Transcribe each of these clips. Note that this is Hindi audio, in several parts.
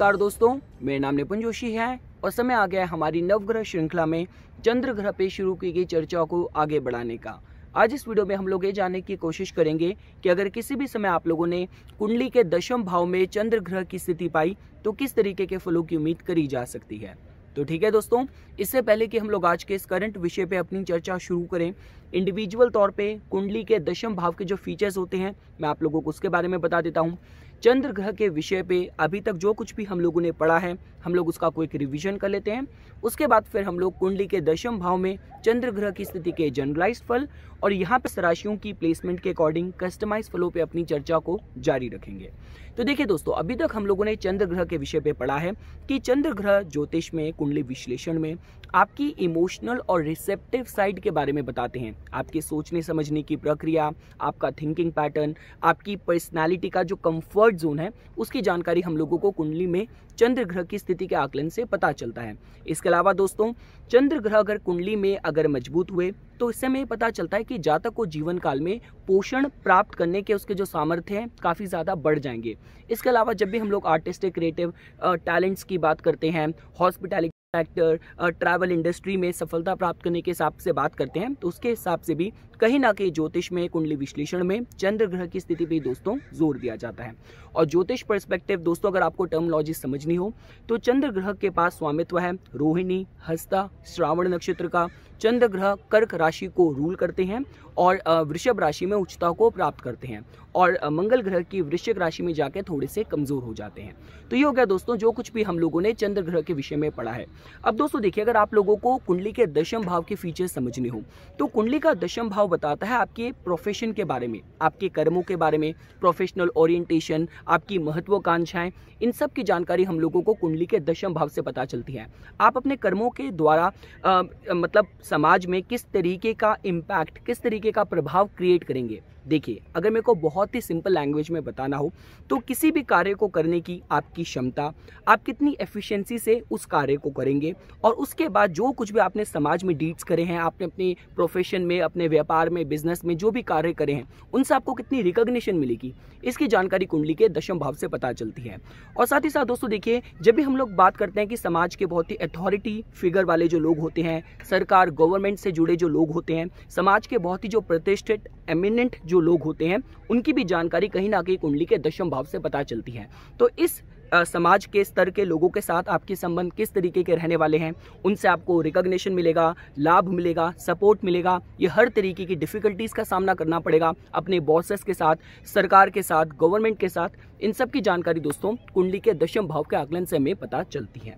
नमस्कार दोस्तों, मेरा नाम निपुण जोशी है और समय आ गया है हमारी नवग्रह श्रृंखला में चंद्र ग्रह पे शुरू की गई चर्चा को आगे बढ़ाने का। आज इस वीडियो में हम लोग ये जानने की कोशिश करेंगे कि अगर किसी भी समय आप लोगों ने कुंडली के दशम भाव में चंद्र ग्रह की स्थिति पाई तो किस तरीके के फलों की उम्मीद करी जा सकती है। तो ठीक है दोस्तों, इससे पहले कि हम लोग आज के इस करंट विषय पे अपनी चर्चा शुरू करें, इंडिविजुअल तौर पे कुंडली के दशम भाव के जो फीचर्स होते हैं मैं आप लोगों को उसके बारे में बता देता हूं। चंद्र ग्रह के विषय पे अभी तक जो कुछ भी हम लोगों ने पढ़ा है हम लोग उसका कोई रिवीजन कर लेते हैं। उसके बाद फिर हम लोग कुंडली के दशम भाव में चंद्र ग्रह की स्थिति के जनरलाइज्ड फल और यहाँ पे राशियों की प्लेसमेंट के अकॉर्डिंग कस्टमाइज फलों पे अपनी चर्चा को जारी रखेंगे। तो देखिए दोस्तों, अभी तक हम लोगों ने चंद्र ग्रह के विषय पे पढ़ा है कि चंद्र ग्रह ज्योतिष में, कुंडली विश्लेषण में आपकी इमोशनल और रिसेप्टिव साइड के बारे में बताते हैं। आपके सोचने समझने की प्रक्रिया, आपका थिंकिंग पैटर्न, आपकी पर्सनालिटी का जो कंफर्ट जोन है उसकी जानकारी हम लोगों को कुंडली में चंद्र ग्रह की स्थिति के आकलन से पता चलता है। इसके अलावा दोस्तों, चंद्र ग्रह अगर कुंडली में अगर मजबूत हुए तो इससे हमें पता चलता है कि जातक को जीवन काल में पोषण प्राप्त करने के उसके जो सामर्थ्य हैं काफ़ी ज़्यादा बढ़ जाएंगे। इसके अलावा जब भी हम लोग आर्टिस्टिक क्रिएटिव टैलेंट्स की बात करते हैं, हॉस्पिटैलिटी सेक्टर, ट्रैवल इंडस्ट्री में सफलता प्राप्त करने के हिसाब से बात करते हैं तो उसके हिसाब से भी कहीं ना कहीं ज्योतिष में, कुंडली विश्लेषण में चंद्र ग्रह की स्थिति पे दोस्तों जोर दिया जाता है। और ज्योतिष पर्सपेक्टिव दोस्तों अगर आपको टर्मोलॉजी समझनी हो तो चंद्र ग्रह के पास स्वामित्व है रोहिणी, हस्ता, श्रावण नक्षत्र का। चंद्र ग्रह कर्क राशि को रूल करते हैं और वृषभ राशि में उच्चता को प्राप्त करते हैं और मंगल ग्रह की वृश्चिक राशि में जाके थोड़े से कमजोर हो जाते हैं। तो ये हो गया दोस्तों जो कुछ भी हम लोगों ने चंद्र ग्रह के विषय में पढ़ा है। अब दोस्तों देखिए, अगर आप लोगों को कुंडली के दशम भाव के फीचर समझने हो तो कुंडली का दशम भाव बताता है आपके प्रोफेशन के बारे में, आपके कर्मों के बारे में, प्रोफेशनल ओरिएंटेशन, आपकी महत्वाकांक्षाएं, इन सब की जानकारी हम लोगों को कुंडली के दशम भाव से पता चलती है। आप अपने कर्मों के द्वारा मतलब समाज में किस तरीके का इम्पैक्ट, किस तरीके का प्रभाव क्रिएट करेंगे। देखिए, अगर मेरे को बहुत ही सिंपल लैंग्वेज में बताना हो तो किसी भी कार्य को करने की आपकी क्षमता, आप कितनी एफिशिएंसी से उस कार्य को करेंगे और उसके बाद जो कुछ भी आपने समाज में डीड्स करे हैं, आपने अपने प्रोफेशन में, अपने व्यापार में, बिजनेस में जो भी कार्य करे हैं उनसे आपको कितनी रिकॉग्निशन मिलेगी, इसकी जानकारी कुंडली के दशम भाव से पता चलती है। और साथ ही साथ दोस्तों देखिए, जब भी हम लोग बात करते हैं कि समाज के बहुत ही अथॉरिटी फिगर वाले जो लोग होते हैं, सरकार गवर्नमेंट से जुड़े जो लोग होते हैं, समाज के बहुत ही जो प्रतिष्ठित एमिनेंट जो लोग होते हैं उनकी भी जानकारी कहीं ना कहीं कुंडली के दशम भाव से पता चलती है। तो इस समाज के स्तर के लोगों के साथ आपके संबंध किस तरीके के रहने वाले हैं, उनसे आपको रिकॉग्निशन मिलेगा, लाभ मिलेगा, सपोर्ट मिलेगा, ये हर तरीके की डिफिकल्टीज का सामना करना पड़ेगा अपने बॉसेस के साथ, सरकार के साथ, गवर्नमेंट के साथ, इन सब की जानकारी दोस्तों कुंडली के दशम भाव के आकलन से हमें पता चलती है।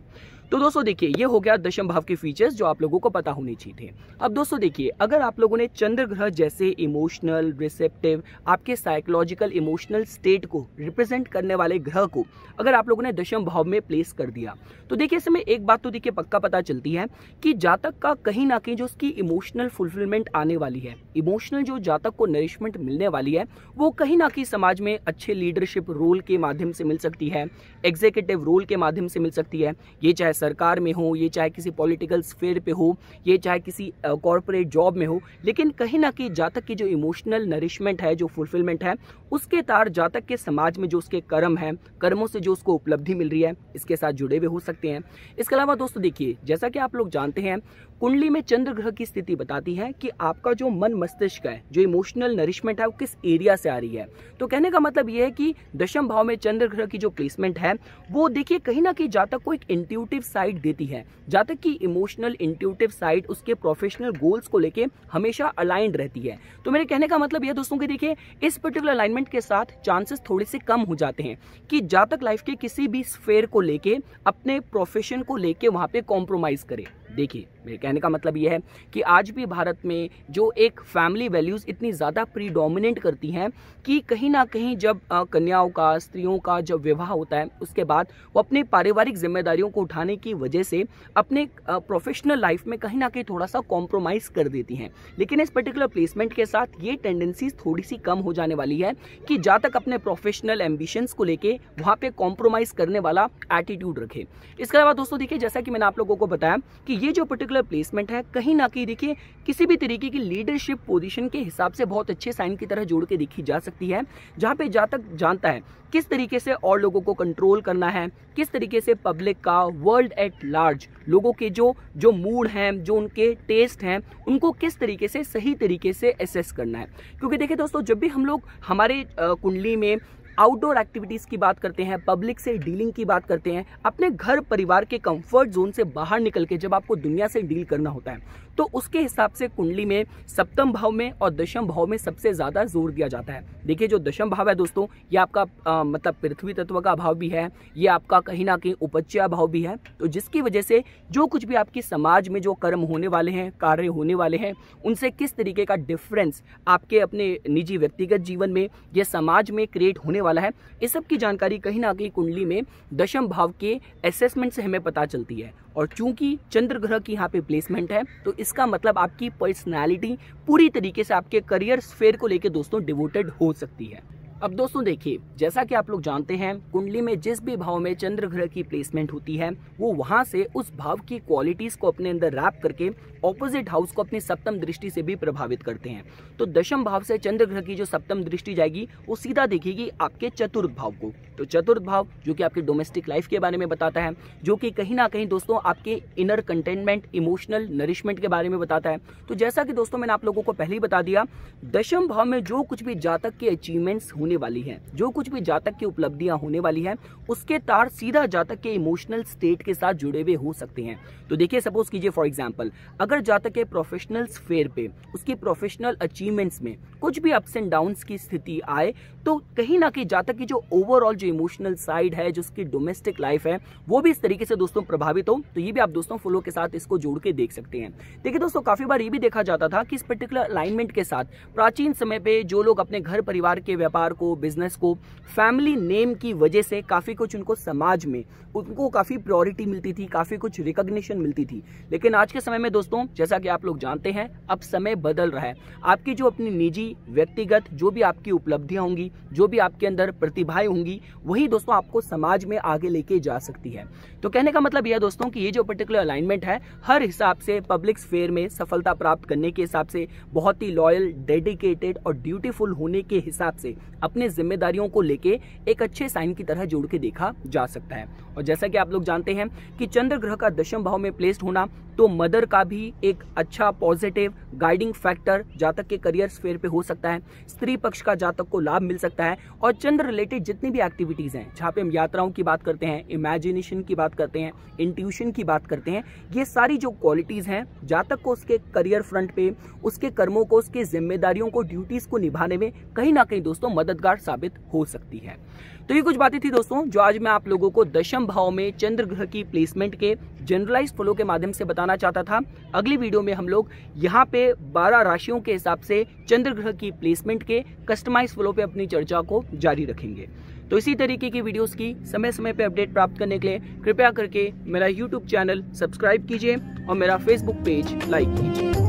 तो दोस्तों देखिए, ये हो गया दशम भाव के फीचर्स जो आप लोगों को पता होने चाहिए थे। अब दोस्तों देखिए, अगर आप लोगों ने चंद्र ग्रह जैसे इमोशनल, रिसेप्टिव, आपके साइकोलॉजिकल इमोशनल स्टेट को रिप्रेजेंट करने वाले ग्रह को अगर आप लोगों ने दशम भाव में प्लेस कर दिया तो देखिए इसमें एक बात तो देखिए पक्का पता चलती है कि जातक का कहीं ना कहीं जो उसकी इमोशनल फुलफिलमेंट आने वाली है, इमोशनल जो जातक को नरिशमेंट मिलने वाली है वो कहीं ना कहीं समाज में अच्छे लीडरशिप रोल के माध्यम से मिल सकती है, एग्जीक्यूटिव रोल के माध्यम से मिल सकती है। ये चाहे सरकार में हो, ये चाहे किसी पॉलिटिकल स्फीयर पे हो, ये चाहे किसी कॉर्पोरेट जॉब में हो, लेकिन कहीं ना कहीं जातक की जो इमोशनल नरिशमेंट है, जो फुलफिलमेंट है, उसके तार जातक के समाज में जो उसके कर्म है, कर्मों से जो उसको उपलब्धि मिल रही है, इसके साथ जुड़े हुए हो सकते हैं। इसके अलावा दोस्तों देखिए, जैसा कि आप लोग जानते हैं कुंडली में चंद्र ग्रह की स्थिति बताती है कि आपका जो मन मस्तिष्क है, जो इमोशनल नरिशमेंट है वो किस एरिया से आ रही है। तो कहने का मतलब ये है कि दशम भाव में चंद्र ग्रह की जो प्लेसमेंट है वो देखिए कहीं ना कहीं जातक को एक इंट्यूटिव साइड देती है। जातक की इमोशनल इंट्यूटिव साइड उसके प्रोफेशनल गोल्स को लेके हमेशा अलाइंड रहती है। तो मेरे कहने का मतलब यह दोस्तों कि देखिए इस पर्टिकुलर अलाइनमेंट के साथ चांसेस थोड़े से कम हो जाते हैं कि जातक लाइफ के किसी भी स्फेयर को लेके, अपने प्रोफेशन को लेके वहां पे कॉम्प्रोमाइज करे। देखिए मेरे कहने का मतलब यह है कि आज भी भारत में जो एक फैमिली वैल्यूज इतनी ज़्यादा प्रीडोमिनेंट करती हैं कि कहीं ना कहीं जब कन्याओं का, स्त्रियों का जब विवाह होता है उसके बाद वो अपने पारिवारिक जिम्मेदारियों को उठाने की वजह से अपने प्रोफेशनल लाइफ में कहीं ना कहीं थोड़ा सा कॉम्प्रोमाइज़ कर देती हैं। लेकिन इस पर्टिकुलर प्लेसमेंट के साथ ये टेंडेंसीज थोड़ी सी कम हो जाने वाली है कि जहाँ तक अपने प्रोफेशनल एम्बिशंस को लेके वहाँ पे कॉम्प्रोमाइज़ करने वाला एटीट्यूड रखे। इसके अलावा दोस्तों देखिए, जैसा कि मैंने आप लोगों को बताया कि ये जो पर्टिकुलर पर्टिकुलर प्लेसमेंट है कहीं ना कहीं देखिए किसी भी तरीके की लीडरशिप पोजीशन के हिसाब से बहुत अच्छे साइन की तरह जोड़ के देखी जा सकती है, जहाँ पे जातक जानता है किस तरीके से और लोगों को कंट्रोल करना है, किस तरीके से पब्लिक का, वर्ल्ड एट लार्ज लोगों के जो मूड हैं, जो उनके टेस्ट हैं, उनको किस तरीके से सही तरीके से एसेस करना है। क्योंकि देखिए दोस्तों, जब भी हम लोग हमारे कुंडली में आउटडोर एक्टिविटीज़ की बात करते हैं, पब्लिक से डीलिंग की बात करते हैं, अपने घर परिवार के कंफर्ट जोन से बाहर निकल के जब आपको दुनिया से डील करना होता है, तो उसके हिसाब से कुंडली में सप्तम भाव में और दशम भाव में सबसे ज़्यादा जोर दिया जाता है। देखिए जो दशम भाव है दोस्तों, ये आपका मतलब पृथ्वी तत्व का भाव भी है, ये आपका कहीं ना कहीं उपज्या भाव भी है। तो जिसकी वजह से जो कुछ भी आपकी समाज में जो कर्म होने वाले हैं, कार्य होने वाले हैं, उनसे किस तरीके का डिफरेंस आपके अपने निजी व्यक्तिगत जीवन में या समाज में क्रिएट होने वाला है, इस सब की जानकारी कहीं ना कहीं कुंडली में दशम भाव के असेसमेंट से हमें पता चलती है। और चूंकि चंद्र ग्रह की यहाँ पे प्लेसमेंट है, तो इसका मतलब आपकी पर्सनालिटी पूरी तरीके से आपके करियर स्फेयर को लेकर दोस्तों डिवोटेड हो सकती है। अब दोस्तों देखिए, जैसा कि आप लोग जानते हैं, कुंडली में जिस भी भाव में चंद्र ग्रह की प्लेसमेंट होती है, वो वहां से उस भाव की क्वालिटीज को अपने अंदर रैप करके ऑपोजिट हाउस को अपनी सप्तम दृष्टि से भी प्रभावित करते हैं। तो दशम भाव से चंद्र ग्रह की जो सप्तम दृष्टि जाएगी, वो सीधा देखेगी आपके चतुर्थ भाव को। तो चतुर्थ भाव जो कि आपके डोमेस्टिक लाइफ के बारे में बताता है, जो कि कहीं ना कहीं दोस्तों आपके इनर कंटेनमेंट, इमोशनल नरिशमेंट के बारे में बताता है। तो जैसा कि दोस्तों मैंने आप लोगों को पहले ही बता दिया, दशम भाव में जो कुछ भी जातक के अचीवमेंट्स होने वाली है, जो कुछ भी जातक की उपलब्धियां होने वाली है, उसके तार सीधा जातक के इमोशनल स्टेट के साथ जुड़े हुए हो सकते हैं। तो देखिए, सपोज कीजिए फॉर एग्जांपल, अगर जातक के प्रोफेशनल स्फेयर पे, उसकी प्रोफेशनल अचीवमेंट्स में कुछ भी अप्स एंड डाउन्स की स्थिति आए, तो कहीं ना कहीं जातक की जो ओवरऑल जो इमोशनल साइड है, जो उसकी डोमेस्टिक लाइफ है, वो भी इस तरीके से दोस्तों प्रभावित हो। तो ये भी आप दोस्तों फॉलो के साथ इसको जोड़ के देख सकते हैं। देखिए दोस्तों, काफी बार ये भी देखा जाता था कि इस पर्टिकुलर अलाइनमेंट के साथ प्राचीन समय पे जो लोग अपने घर परिवार के व्यापार को, बिजनेस को, फैमिली नेम की वजह से काफी कुछ उनको समाज में उनको काफी प्रायोरिटी मिलती थी, काफी कुछ रिकॉग्निशन मिलती थी। लेकिन आज के समय में दोस्तों, जैसा कि आप लोग जानते हैं, अब समय बदल रहा है। आपकी जो अपनी निजी व्यक्तिगत जो भी आपकी उपलब्धियां होंगी, जो भी आपके अंदर प्रतिभाएं होंगी, वही दोस्तों आपको समाज में आगे लेके जा सकती है। तो कहने का मतलब यह दोस्तों कि ये जो पर्टिकुलर अलाइनमेंट है, हर हिसाब से पब्लिक स्फेयर में सफलता प्राप्त करने के हिसाब से बहुत ही लॉयल, डेडिकेटेड और ड्यूटीफुल होने के हिसाब से अपने जिम्मेदारियों को लेके एक अच्छे साइन की तरह जोड़ के देखा जा सकता है। और जैसा कि आप लोग जानते हैं कि चंद्र ग्रह का दशम भाव में प्लेस्ड होना, तो मदर का भी एक अच्छा पॉजिटिव गाइडिंग फैक्टर जातक के करियर स्फेयर पे हो सकता है। स्त्री पक्ष का जातक को लाभ मिल सकता है। और चंद्र रिलेटेड जितनी भी एक्टिविटीज हैं, जहाँ पे हम यात्राओं की बात करते हैं, इमेजिनेशन की बात करते हैं, इंट्यूशन की बात करते हैं, ये सारी जो क्वालिटीज हैं, जातक को उसके करियर फ्रंट पे, उसके कर्मों को, उसके जिम्मेदारियों को, ड्यूटीज को निभाने में कहीं ना कहीं दोस्तों मददगार साबित हो सकती है। तो ये कुछ बातें थी दोस्तों, जो आज मैं आप लोगों को दशम भाव में चंद्र ग्रह की प्लेसमेंट के जनरलाइज फ्लो के माध्यम से बताना चाहता था। अगली वीडियो में हम लोग यहाँ पे 12 राशियों के हिसाब से चंद्र ग्रह की प्लेसमेंट के कस्टमाइज फ्लो पे अपनी चर्चा को जारी रखेंगे। तो इसी तरीके की वीडियोस की समय समय पे अपडेट प्राप्त करने के लिए कृपया करके मेरा YouTube चैनल सब्सक्राइब कीजिए और मेरा Facebook पेज लाइक कीजिए।